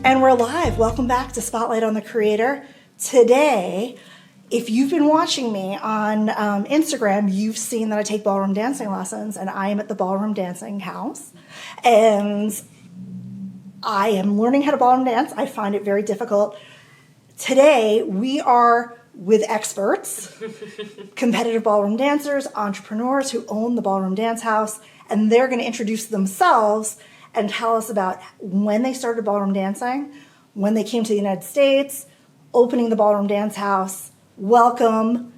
And we're live. Welcome back to Spotlight on the Creator. Today, if you've been watching me on Instagram, you've seen that I take ballroom dancing lessons, and I am at the Ballroom Dancing House. And I am learning how to ballroom dance. I find it very difficult. Today, we are with experts, competitive ballroom dancers, entrepreneurs who own the Ballroom Dance House, and they're going to introduce themselves and tell us about when they started ballroom dancing, when they came to the United States, opening the Ballroom Dance House. Welcome.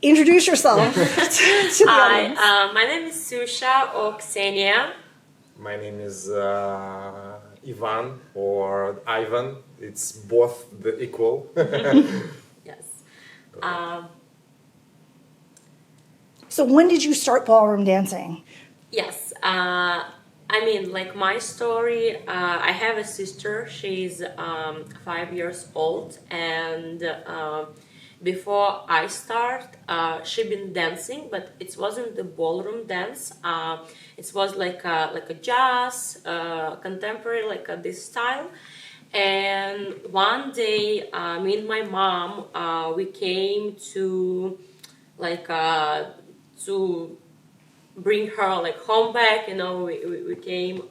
Introduce yourself to the audience. Hi, my name is Ksusha or Ksenia. My name is Ivan or Ivan. It's both the equal. Yes. So when did you start ballroom dancing? Yes. I mean, like my story, I have a sister. She's 5 years old, and before I start, she been dancing, but it wasn't the ballroom dance. It was like a jazz, contemporary, like this style. And one day, me and my mom, we came to to bring her like home back, you know. We came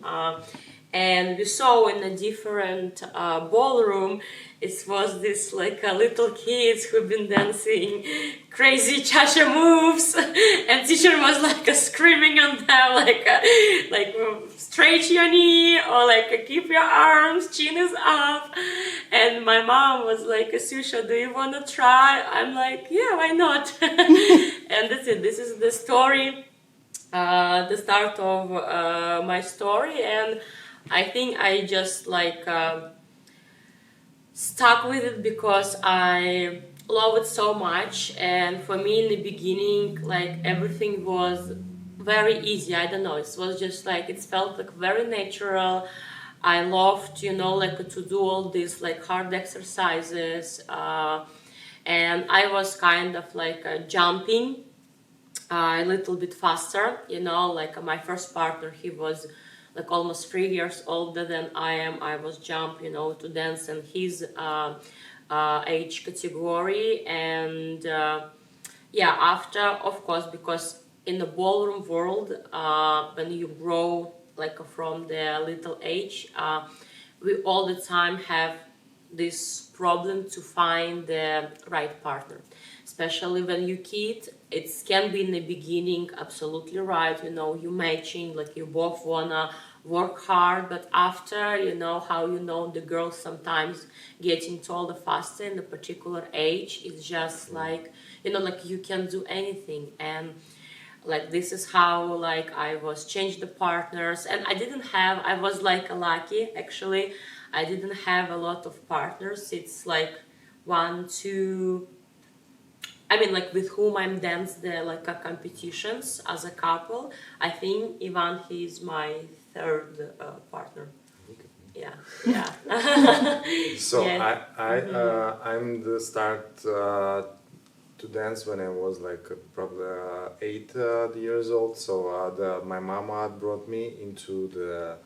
and we saw in a different ballroom, it was this like little kids who've been dancing crazy cha-cha moves, and teacher was like screaming on them like straight your knee, or like keep your arms, chin is up. And my mom was like, Ksusha, do you want to try? I'm like, yeah, why not? And that's it. This is the story. The start of my story, and I think I just like stuck with it because I love it so much. And for me in the beginning, like everything was very easy. I don't know, it was just like, it felt like very natural. I loved, you know, like to do all these like hard exercises, and I was kind of like jumping a little bit faster, you know, like my first partner, he was like almost 3 years older than I am. I was jump, you know, to dance in his age category. And yeah, after, of course, because in the ballroom world, when you grow like from the little age, we all the time have this problem to find the right partner, especially when you kid. It can be in the beginning absolutely right, you know, you matching, like you both wanna work hard, but after, you know, how you know the girls sometimes getting taller faster in a particular age, it's just like, you know, like you can do anything. And like this is how like I was changed the partners, and I was like lucky actually. I didn't have a lot of partners. It's like 1, 2, I mean, like with whom I'm danced the like competitions as a couple. I think Ivan, he's my third partner. Yeah, yeah. So Yeah. I'm the start to dance when I was like probably 8 years old. So my mama brought me into the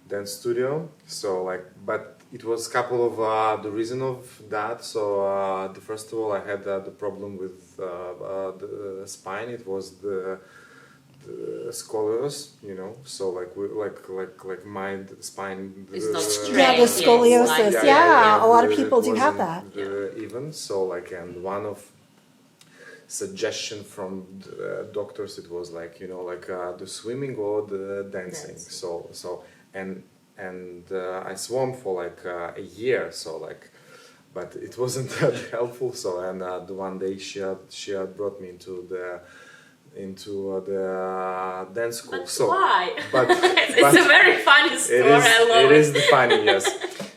dance studio. So like, but it was a couple of the reason of that. So the first of all, I had the problem with the spine. It was the scoliosis, you know. So like my spine. It's not straight. Yeah, the Yes, scoliosis. like- Yeah, a lot of it people do have wasn't, that. Even so, like, and one of suggestion from the doctors, it was like, you know, like the swimming or the dancing. So and I swam for like a year. So like, but it wasn't that helpful. So and the one day she had brought me into the dance school. But so why? But It's a very funny story. I love it is the funny, yes.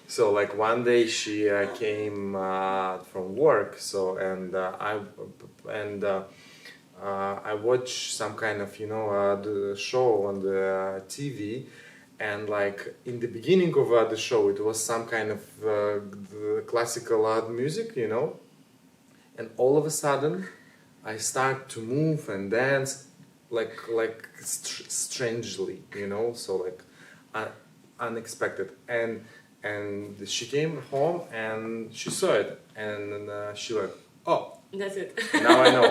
So like one day she came from work. So and I watched some kind of, you know, the show on the TV. And like in the beginning of the show, it was some kind of the classical music, you know. And all of a sudden, I start to move and dance like strangely, you know. So like unexpected. And and she came home and she saw it, and she like, oh, That's it. now I know.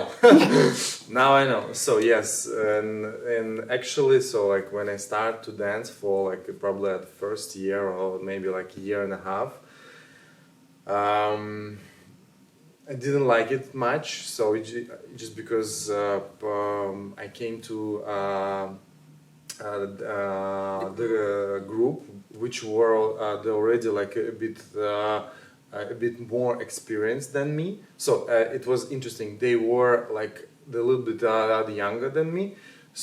Now I know. So yes, and actually, so like when I start to dance for like probably at first year or maybe like a year and a half, I didn't like it much. So just because I came to the group, which were they already like a bit more experienced than me. So it was interesting. They were like a little bit younger than me.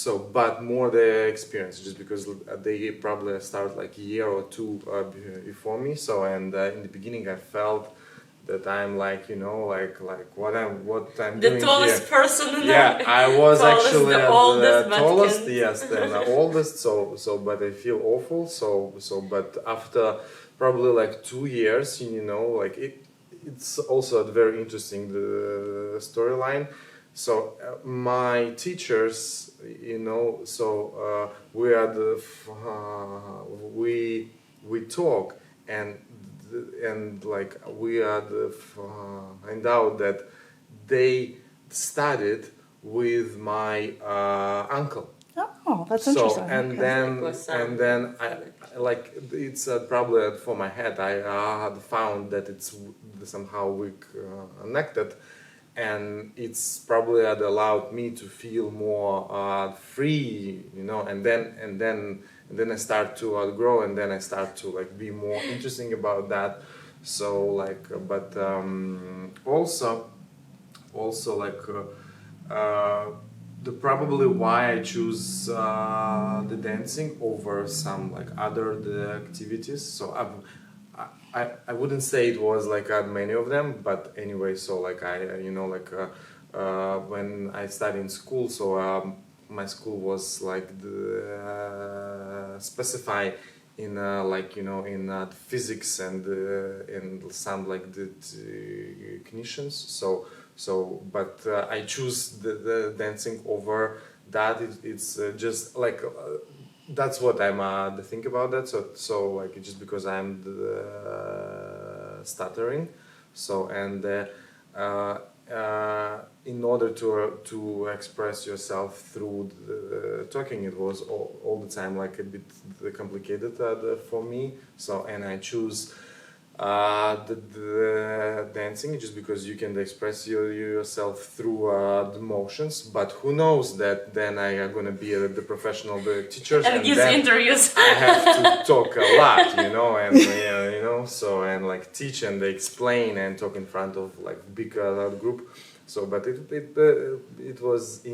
So, but more the experience, just because they probably start like a year or two before me. So, and in the beginning, I felt that I'm like, you know, like what I'm The doing tallest here. person in Yeah, the I was tallest, actually the oldest, the but tallest, can- yes, then the oldest. So, but I feel awful. So, but after probably like 2 years, you know, like it's also very interesting the storyline. So my teachers, you know, so we are we talk and and like we are find out that they studied with my uncle. Oh, that's So interesting. and Okay. then I like it's probably for my head. I had found that it's somehow we connected, and it's probably had allowed me to feel more free, you know. And then I start to grow, and then I start to like be more interesting about that. So like, but also like. The probably why I choose the dancing over some like other the activities. So I wouldn't say it was like many of them, but anyway. So like I you know like when I studied in school, so my school was like the specify in like you know in physics and in some like the technicians. So, but I choose the dancing over that. It's just like that's what I'm the think about that. So like just because I'm stuttering, so and in order to express yourself through the talking, it was all the time like a bit complicated for me. So and I choose the dancing just because you can express yourself through the motions, but who knows that then I am gonna be the professional the teachers and gives then interviews. I have to talk a lot, you know, and you know, so and like teach and explain and talk in front of like big group. So, but it was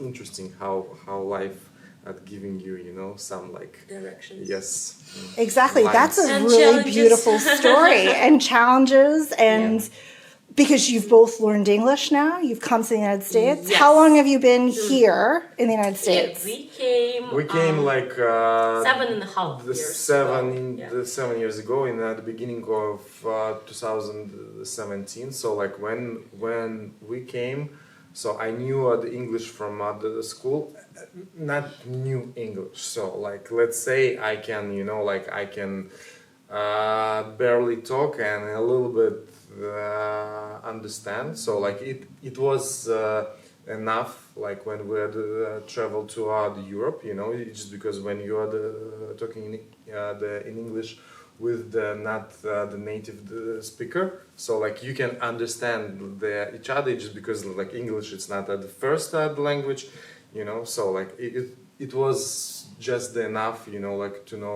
interesting how life at giving you know some like Directions. yes Exactly. lines. That's a And really challenges. beautiful story and challenges and because you've both learned English now, you've come to the United States. Yes. How long have you been here in the United Yeah, States? We came like 7.5 the years seven ago. Yeah. the 7 years ago in the beginning of 2017. So like when we came, so I knew the English from the school, not new English. So like let's say I can you know like I can barely talk and a little bit understand. So like it was enough like when we had traveled to the Europe, you know, just because when you are talking in English with the not the native speaker, so like you can understand each other just because like English it's not the first language, you know. So like it was just enough, you know, like to know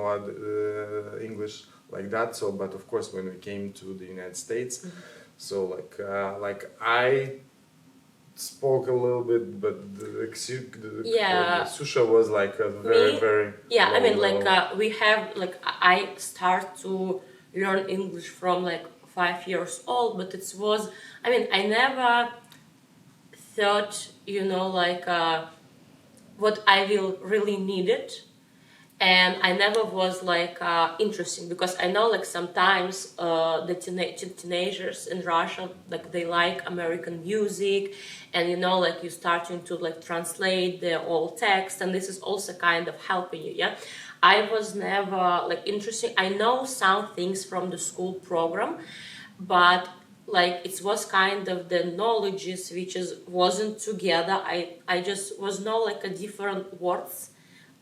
English like that. So but of course when we came to the United States, so like I spoke a little bit, but Ksusha was like a very Yeah, I low mean, like level. we have like I start to learn English from like 5 years old, but it was I mean I never thought you know like what I will really need it, and I never was like interesting because I know like sometimes the teenagers in Russia like they like American music, and you know like you starting to like translate the old text, and this is also kind of helping you. Yeah, I was never like interested. I know some things from the school program, but like it was kind of the knowledges which is wasn't together. I just was know like a different words,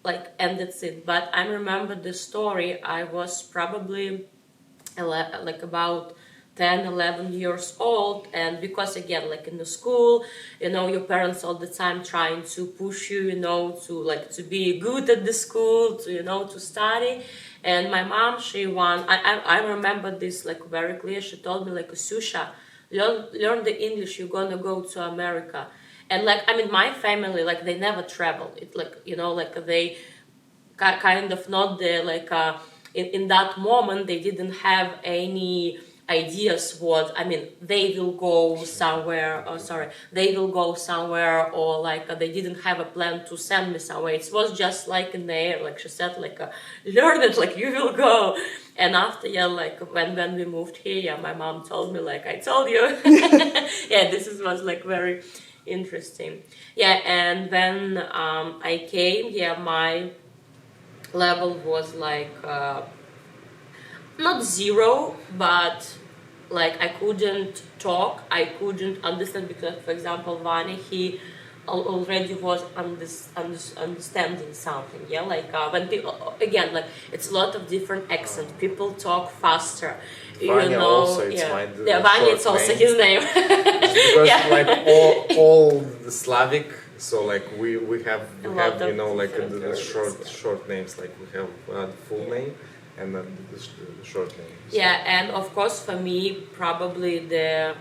like, and that's it. But I remember the story. I was probably like about 10, 11 years old, and because again, like in the school, your parents all the time trying to push you, to be good at the school, to study. And my mom, I remember this like very clear. She told me like, Ksusha, learn the English, you're gonna go to America. And like, I mean, my family, like they never travel. It like, like they kind of not the like, in that moment, they didn't have any ideas what, I mean, they will go somewhere, or like they didn't have a plan to send me somewhere. It was just like in the air, like she said, like learn it, like you will go. And after, like when we moved here, my mom told me, like I told you. Was like very interesting. And when I came, my level was like not zero, but like I couldn't talk, I couldn't understand, because for example Vanya, he already was understanding something, like when people, again, like it's a lot of different accents, people talk faster, Vanya also, it's Vanya, it's also name. his name. Because like all the Slavic, so like we have like the short names, like we have the full name and then the short name. So. And of course for me probably the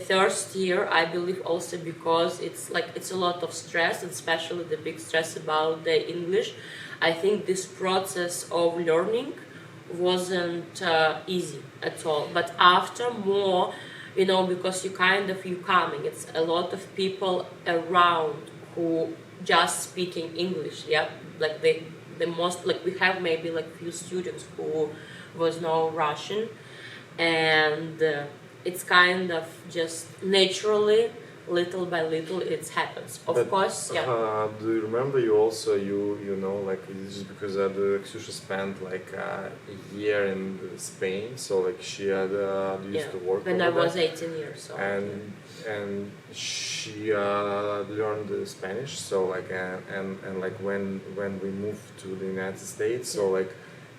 first year, I believe also because it's a lot of stress, and especially the big stress about the English. I think this process of learning wasn't easy at all. But after more, because you coming, it's a lot of people around who just speaking English, like the most, like we have maybe like few students who was no Russian, and it's kind of just naturally, little by little, it happens. Of course, do you remember you also like this is because the Ksusha spent like a year in Spain, so like she had used to work when over I was there. 18 years old, and she learned Spanish, so like and like when we moved to the United States, so like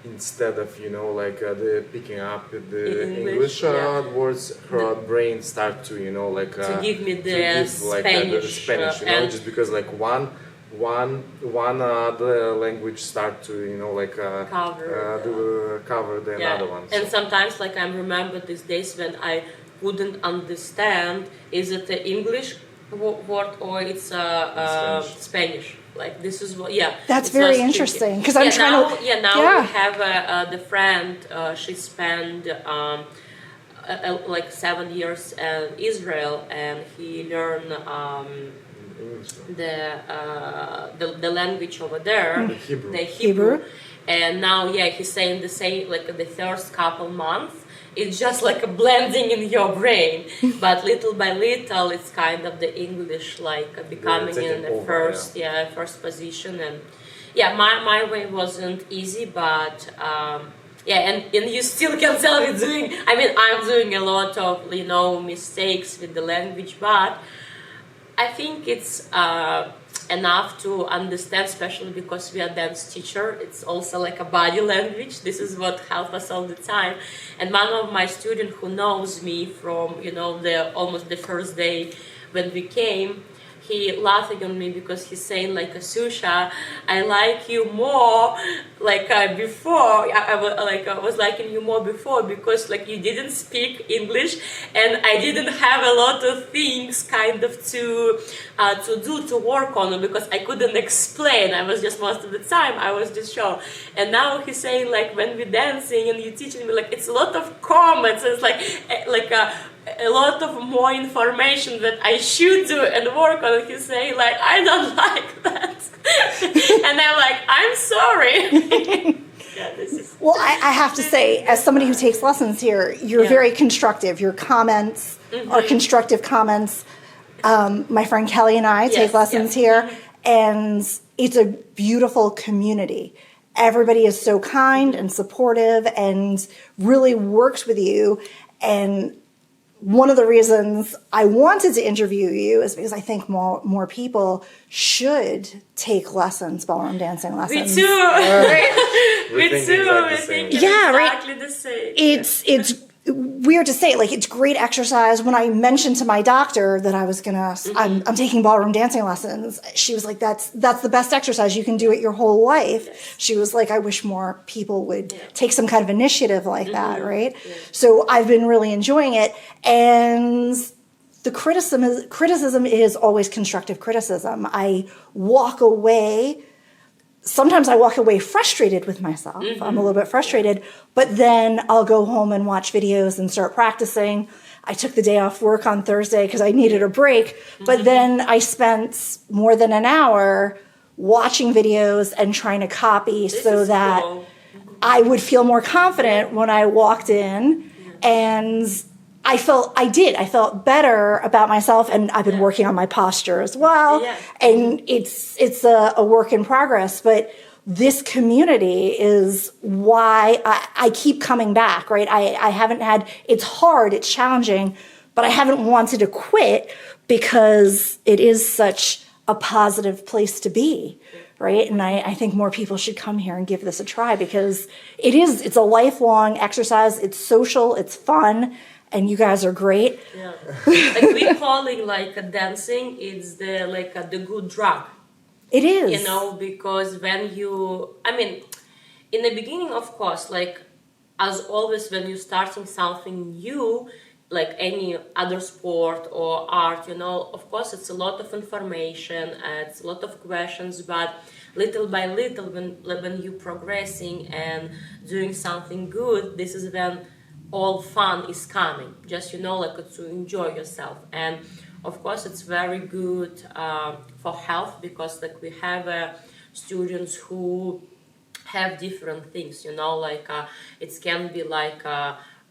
instead of the picking up the English words, her brain start to to give me the Spanish, just because like one the language start to cover the another one. And sometimes like I remember these days when I wouldn't understand, is it the English word or it's Spanish. Like this is what, That's very interesting, because I'm trying now, to. Now we have the friend. She spent like 7 years in Israel, and he learned the language over there, the Hebrew. And now, he's saying the same. Like the first couple months, it's just like a blending in your brain, but little by little, it's kind of the English like becoming in the first position. And my way wasn't easy, but and you still can tell me doing. I mean, I'm doing a lot of mistakes with the language, but I think it's enough to understand, especially because we are dance teacher. It's also like a body language. This is what helps us all the time. And one of my students who knows me from almost the first day when we came, he laughing on me because he's saying like, Ksusha, I like you more like before. I was liking you more before because like you didn't speak English, and I didn't have a lot of things kind of to work on, because I couldn't explain. I was just most of the time I was just show. And now he's saying like when we're dancing and you're teaching me, like it's a lot of comments. It's like a lot of more information that I should do and work on. He's saying like, I don't like that. And I'm like, I'm sorry. Well, I have to say, as somebody who takes lessons here, you're very constructive. Your comments are constructive comments. My friend Kelly and I take lessons here, and it's a beautiful community. everybody is so kind and supportive and really works with you. And one of the reasons I wanted to interview you is because I think more people should take lessons, ballroom dancing Me lessons. too. We Me think too. exactly We the same. think Yeah, right. exactly the same. It's weird to say, like, it's great exercise. When I mentioned to my doctor that I was gonna, I'm taking ballroom dancing lessons, she was like, that's the best exercise. You can do it your whole life. Yes. She was like, I wish more people would Yeah. take some kind of initiative like that, right? Yeah. So I've been really enjoying it. And the criticism is always constructive criticism. I walk away. Sometimes I walk away frustrated with myself. I'm a little bit frustrated, but then I'll go home and watch videos and start practicing. I took the day off work on Thursday because I needed a break, but then I spent more than an hour watching videos and trying to copy This so is that cool. I would feel more confident when I walked in. And I felt better about myself, and I've been working on my posture as well. Yeah. And it's a work in progress, but this community is why I keep coming back, right? I haven't had, it's hard, it's challenging, but I haven't wanted to quit because it is such a positive place to be, right? And I think more people should come here and give this a try because it's a lifelong exercise. It's social, it's fun, and you guys are great. Yeah. Like we calling like a dancing, it's the like the good drug. It is. You know, because when you, I mean, in the beginning, of course, like as always, when you're starting something new, like any other sport or art, you know, of course, it's a lot of information, it's a lot of questions, but little by little, when you're progressing and doing something good, this is when all fun is coming. Just, you know, like to enjoy yourself. And of course, it's very good for health because like we have students who have different things, you know, like it can be like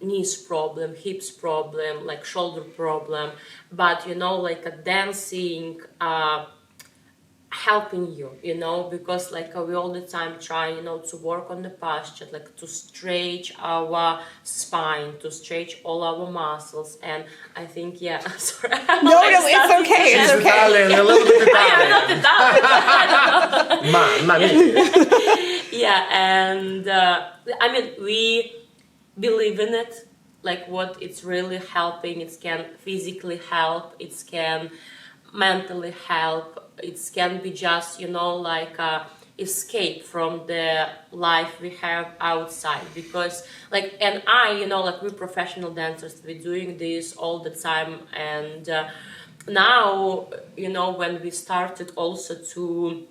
knees problem, hips problem, like shoulder problem, but you know, like a dancing helping you, you know, because like we all the time try, you know, to work on the posture, like to stretch our spine, to stretch all our muscles. And I think, yeah, sorry. No, it's okay. She's It's okay. Italian, a little bit I'm Italian. not Italian. Ma, Yeah, and I mean, we believe in it, like what it's really helping. It can physically help, it can mentally help, it can be just, you know, like escape from the life we have outside. Because like, and I, you know, like we're professional dancers, we're doing this all the time. And now, you know, when we started also to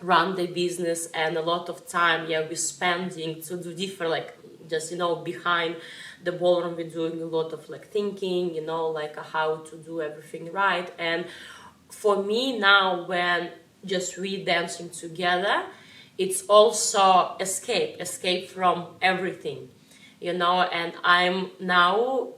run the business and a lot of time, yeah, we're spending to do different, like just, you know, behind the ballroom, we're doing a lot of like thinking, you know, like how to do everything right. And for me now, when just we dancing together, it's also escape from everything, you know. And I'm now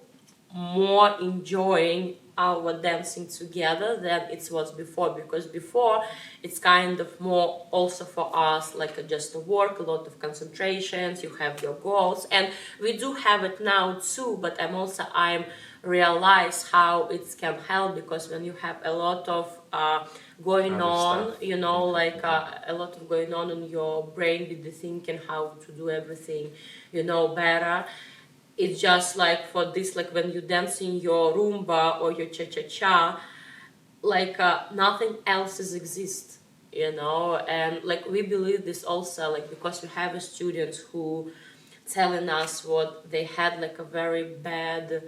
more enjoying our dancing together than it was before, because before it's kind of more also for us like just a work, a lot of concentrations, you have your goals, and we do have it now too, but I'm realize how it can help, because when you have a lot of going Other on, stuff. you know, like a lot of going on in your brain with the thinking how to do everything, you know, better. It's just like for this, like when you dance in your rumba or your cha-cha-cha, like nothing else exists, you know. And like we believe this also, like because we have students who telling us what they had, like a very bad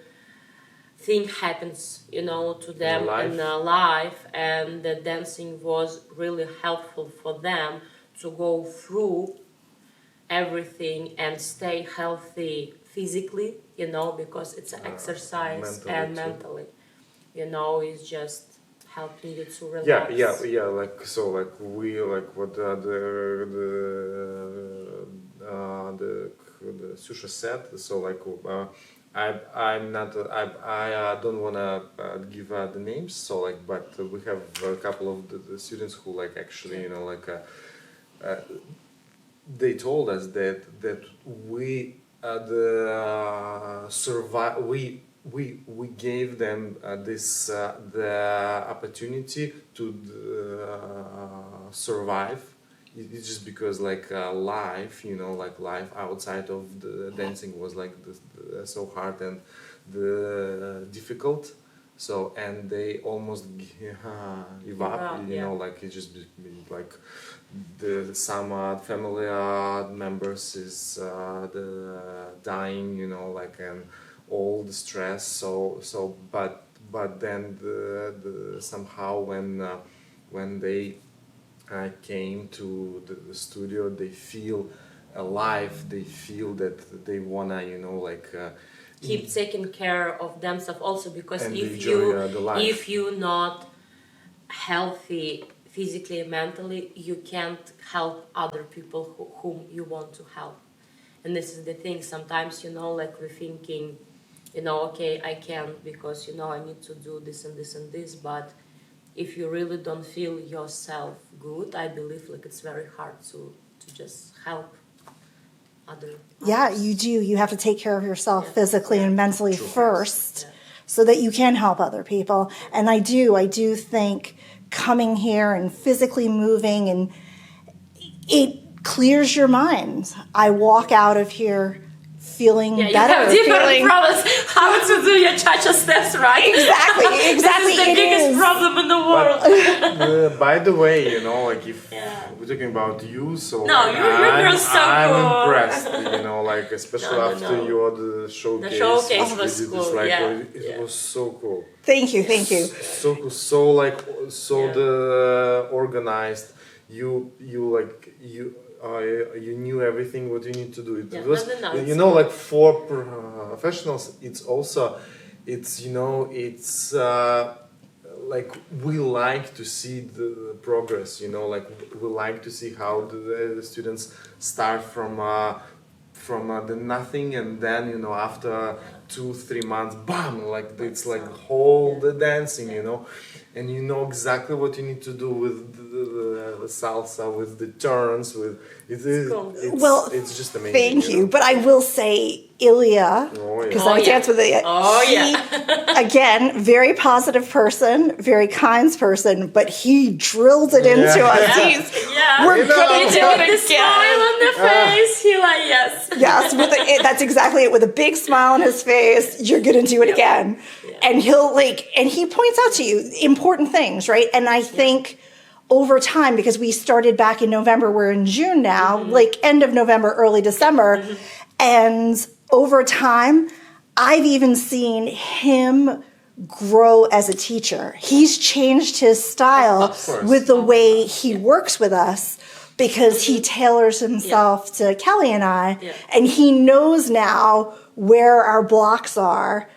thing happens, you know, to them in life, and the dancing was really helpful for them to go through everything and stay healthy physically, you know, because it's an exercise, and mentally, you know, it's just helping you to relax. Yeah. Like so, like we like what the Susha said. So like I'm not I don't wanna give the names. So like, but we have a couple of the students who like actually, you know, like. they told us that we we gave them this the opportunity to survive. It's just because like life, you know, like life outside of the dancing was like so hard and difficult. So and they almost give up, you know, like it just like some family members is dying, you know, like and all the stress. But then somehow when they came to the studio, they feel alive. They feel that they wanna, you know, like. Keep taking care of themselves also, because if you're not healthy physically and mentally, you can't help other people whom you want to help. And this is the thing, sometimes, you know, like we're thinking, you know, okay, I can't because, you know, I need to do this and this and this, but if you really don't feel yourself good, I believe like it's very hard to just help other. Yeah, you do. You have to take care of yourself physically and mentally first so that you can help other people. And I do think coming here and physically moving, and it clears your mind. I walk out of here feeling better. You have different problems. How to do your cha-cha steps, right? Exactly. This is the biggest problem in the world. But, by the way, you know, like if we're talking about you, so no, you're so I'm cool. impressed, you know, like especially after the showcase. The showcase was cool. Like, Yeah. it was so cool. Thank you. So cool, so like the organized. You knew everything what you need to do. It was, you know, like for professionals, it's also, it's, you know, it's like we like to see the progress, you know, like we like to see how the students start from the nothing, and then, you know, after 2-3 months, bam, like it's like whole the dancing, you know. And you know exactly what you need to do with the salsa, with the turns, with it's just amazing. Thank you. But I will say, Ilya, because I dance with Ilya. Again, very positive person, very kind person, but he drilled it into us. We're gonna do it again. Smile on the face. He like yes. That's exactly it. With a big smile on his face, you're gonna do it again. And he points out to you important things, right? And I think over time, because we started back in November, we're in June now, like end of November, early December. And over time, I've even seen him grow as a teacher. He's changed his style with the way he works with us, because he tailors himself to Kelly and I, and he knows now where our blocks are.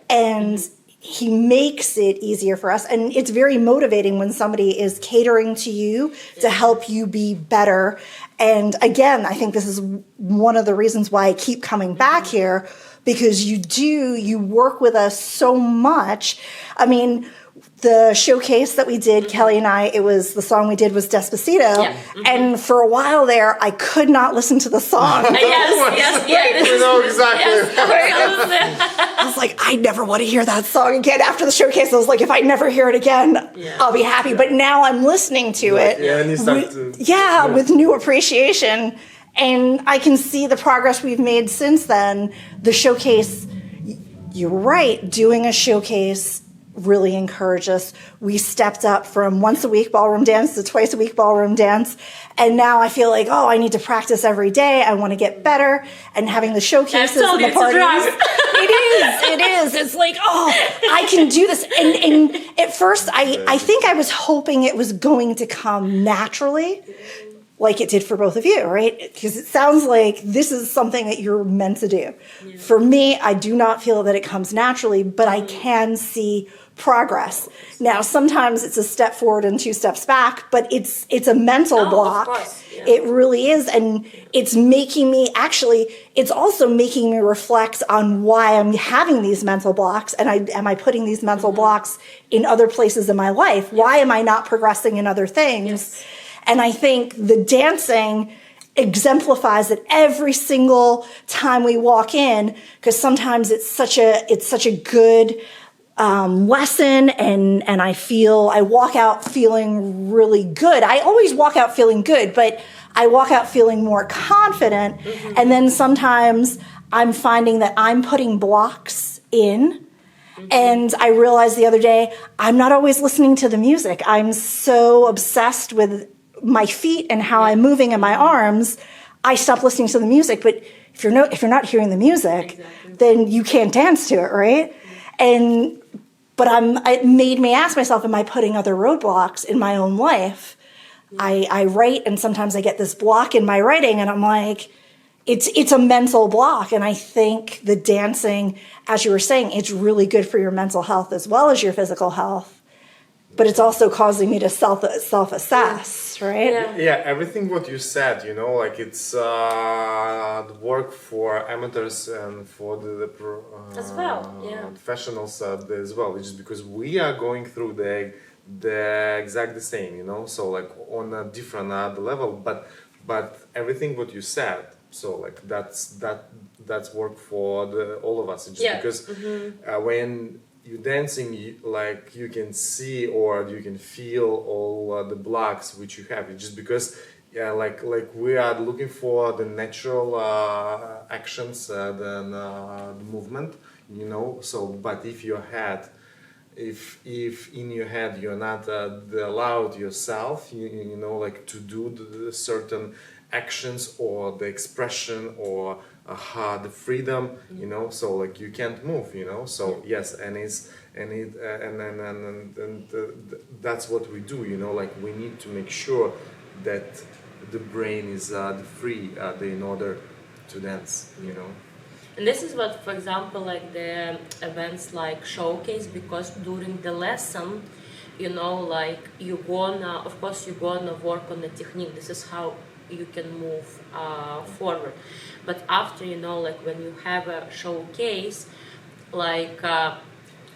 And he makes it easier for us. And it's very motivating when somebody is catering to you to help you be better. And again, I think this is one of the reasons why I keep coming back here, because you work with us so much. I mean, the showcase that we did, Kelly and I, the song we did was Despacito. And for a while there, I could not listen to the song. Yes. You know exactly. I was like, I never want to hear that song again. After the showcase, I was like, if I never hear it again, I'll be happy. But now I'm listening to it. And you start with new appreciation. And I can see the progress we've made since then. The showcase, you're right, doing a showcase really encouraged us. We stepped up from once a week ballroom dance to twice a week ballroom dance. And now I feel like, I need to practice every day. I want to get better. And having the showcases and the parties. It is. It's like, I can do this. And at first, I think I was hoping it was going to come naturally, like it did for both of you, right? Because it sounds like this is something that you're meant to do. For me, I do not feel that it comes naturally, but I can see progress. Now, sometimes it's a step forward and 2 steps back, but it's a mental block. Of course. It really is. And it's making me, it's also making me reflect on why I'm having these mental blocks. And am I putting these mental blocks in other places in my life? Why am I not progressing in other things? And I think the dancing exemplifies it every single time we walk in, because sometimes it's such a good lesson, and I walk out feeling really good. I always walk out feeling good, but I walk out feeling more confident. And then sometimes I'm finding that I'm putting blocks in. And I realized the other day, I'm not always listening to the music. I'm so obsessed with my feet and how I'm moving and my arms, I stop listening to the music. But if you're not hearing the music, then you can't dance to it, right? But it made me ask myself, am I putting other roadblocks in my own life? I write, and sometimes I get this block in my writing, and I'm like, it's a mental block. And I think the dancing, as you were saying, it's really good for your mental health as well as your physical health. But it's also causing me to self-assess, right? Yeah, everything what you said, like it's the work for amateurs and for the as well, professionals as well. It's just because we are going through the exact the same, so like on a different level. But everything what you said, so like that's work for all of us. It's just because when you dancing, you can see or you can feel all the blocks which you have. It's just because like we are looking for the natural actions, the movement, so but if your head, if in your head you're not allowed yourself, like to do the certain actions or the expression or the freedom, so like you can't move, so yes, and that's what we do, like we need to make sure that the brain is free in order to dance, And this is what, for example, like the events like showcase, because during the lesson, like you're gonna work on the technique. This is how you can move forward. But after, like when you have a showcase, like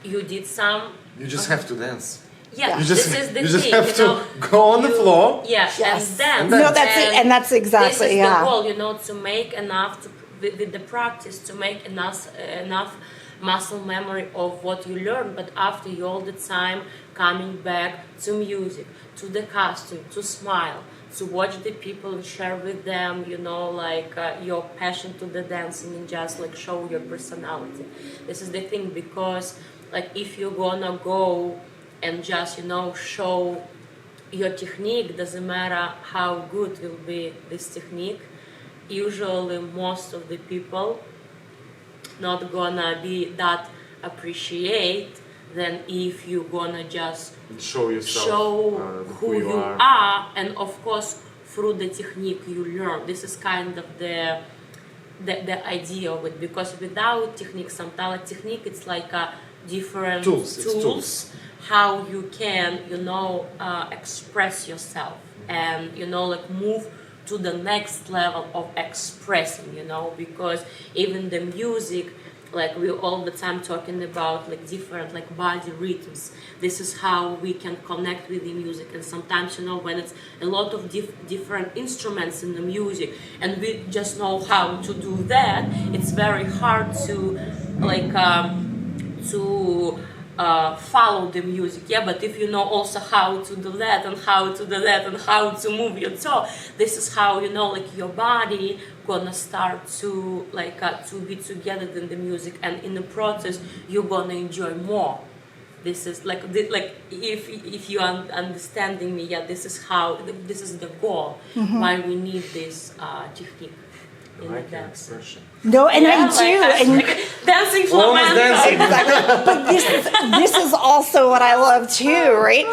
you did some... You just have to dance. Yeah, this is the you just thing, have to go on the floor. Yeah, Yes. and dance. No, that's it, and that's exactly, this is the goal, to make enough with the practice, to make enough muscle memory of what you learn. But after, you all the time coming back to music, to the costume, to smile, to watch the people and share with them, like your passion to the dancing, and just like show your personality. This is the thing, because like if you're gonna go and just show your technique, doesn't matter how good will be this technique, usually most of the people not gonna be that appreciate than if you're gonna just show yourself, who you are, and of course through the technique you learn. This is kind of the idea of it, because without technique, sometimes technique it's like a different tools how you can express yourself, and like move to the next level of expressing, because even the music, like we're all the time talking about like different like body rhythms. This is how we can connect with the music. And sometimes, when it's a lot of different instruments in the music, and we just know how to do that, it's very hard to like follow the music. But if you know also how to do that and how to do that and how to move your toe, this is how like your body gonna start to like to be together in the music, and in the process you're gonna enjoy more. This is like if you are understanding me, this is the goal, why we need this technique. Like expression. No, and I do, and dancing flamenco. exactly. But this is also what I love too, right?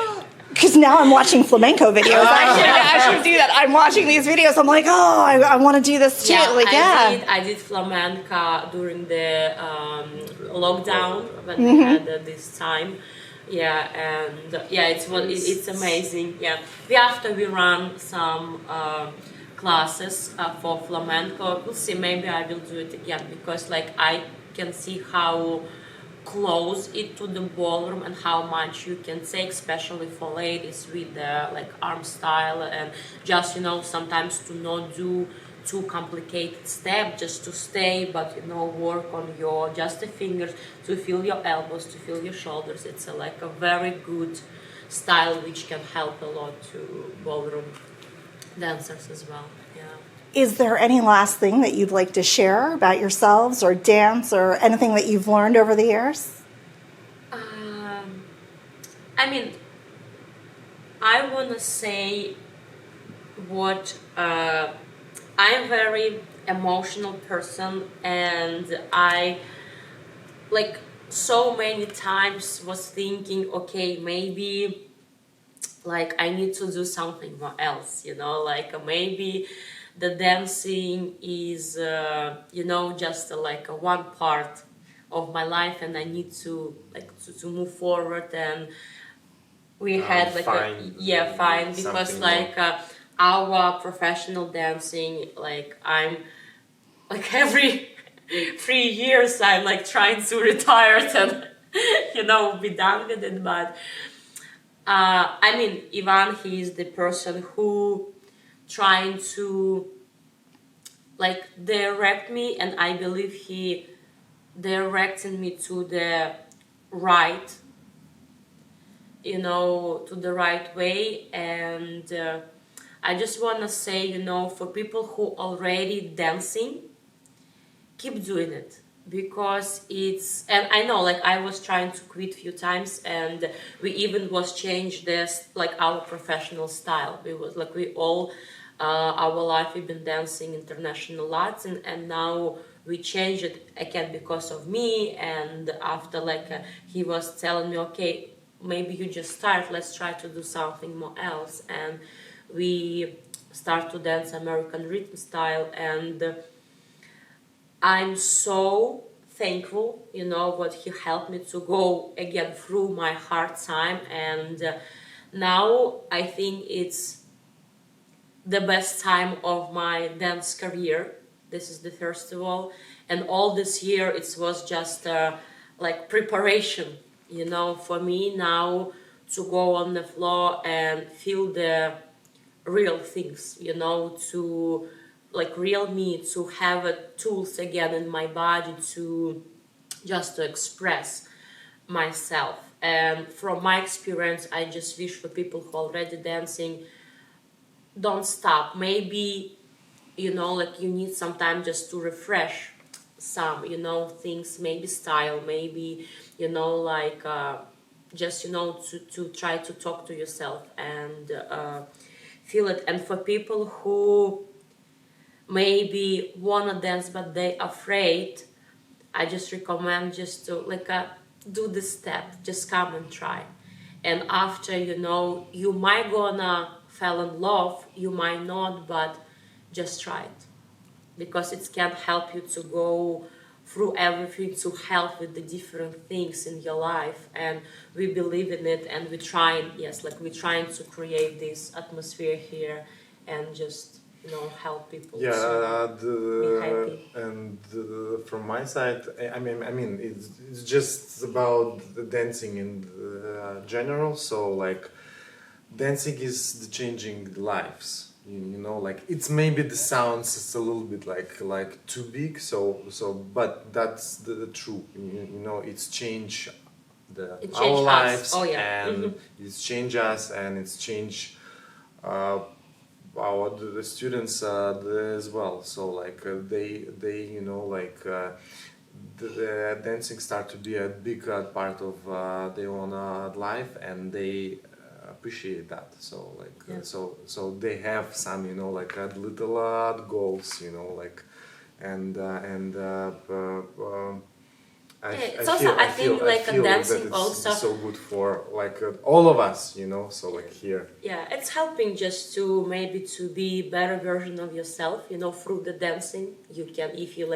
Because now I'm watching flamenco videos. I should do that. I'm watching these videos. I'm like, I want to do this too. I did flamenco during the lockdown when we had this time. It's amazing. After we run some classes for flamenco. We'll see, maybe I will do it again, because like I can see how close it to the ballroom and how much you can take, especially for ladies with the like arm style, and just sometimes to not do too complicated step, just to stay, but work on your just the fingers, to feel your elbows, to feel your shoulders. It's like a very good style which can help a lot to ballroom dancers as well. Yeah. Is there any last thing that you'd like to share about yourselves or dance or anything that you've learned over the years? I mean, I want to say what I'm very emotional person, and I like so many times was thinking, okay, maybe like I need to do something more else, like maybe the dancing is just like a one part of my life, and I need to like to move forward. And we had like fine, because like our professional dancing, like I'm like every 3 years I'm like trying to retire and be done with it. But I mean, Ivan, he is the person who trying to like direct me, and I believe he directing me to the right, to the right way. And I just want to say, for people who already dancing, keep doing it, because it's, and I know like I was trying to quit few times, and we even was changed this like our professional style. We was like we all our life we've been dancing international lots, and now we changed it again because of me. And after like he was telling me, okay, maybe you just start, let's try to do something more else. And we start to dance American rhythm style, and I'm so thankful, what he helped me to go again through my hard time. And now I think it's the best time of my dance career. This is the festival, and all this year it was just like preparation, for me now to go on the floor and feel the real things, to like real me, to have tools again in my body to just to express myself. And from my experience, I just wish for people who are already dancing, don't stop. Maybe like you need some time just to refresh some things, maybe style, maybe like just to try to talk to yourself and feel it. And for people who maybe wanna dance but they afraid, I just recommend just to like do the step, just come and try. And after you might gonna fall in love, you might not, but just try it, because it can help you to go through everything, to help with the different things in your life. And we believe in it, and we're trying to create this atmosphere here and just help people to be happy. And from my side, I mean, it's just about the dancing in general. So like, dancing is the changing lives. Like it's maybe the sounds it's a little bit like too big. So but that's the truth. It's changed our lives. Oh yeah. And it's changed us, and it's changed the students as well. So like they the dancing start to be a big part of their own life, and they appreciate that. So like so they have some like little goals, like and I think dancing that it's also so good for like all of us, so like here. Yeah, it's helping just to maybe to be better version of yourself, through the dancing. You can, if you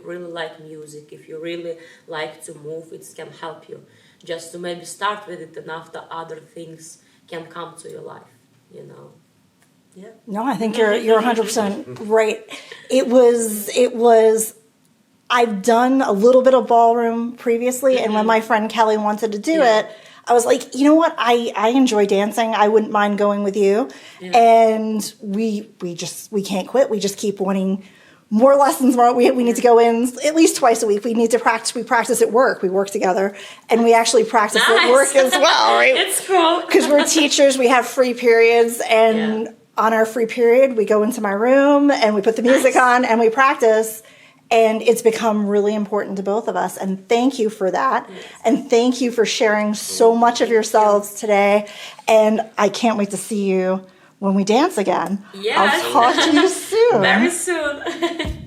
really like music, if you really like to move, it can help you just to maybe start with it, and after other things can come to your life, Yeah. No, I think you're 100% right. It was I've done a little bit of ballroom previously, and when my friend Kelly wanted to do it, I was like, you know what? I enjoy dancing. I wouldn't mind going with you. And we can't quit. We just keep wanting more lessons. We need to go in at least twice a week. We need to practice. We practice at work. We work together, and we actually practice at work as well, right? It's cool. Because we're teachers. We have free periods, and on our free period, we go into my room and we put the music on and we practice. And it's become really important to both of us. And thank you for that. Yes. And thank you for sharing so much of yourselves today. And I can't wait to see you when we dance again. Yes. I'll talk to you soon. Very soon.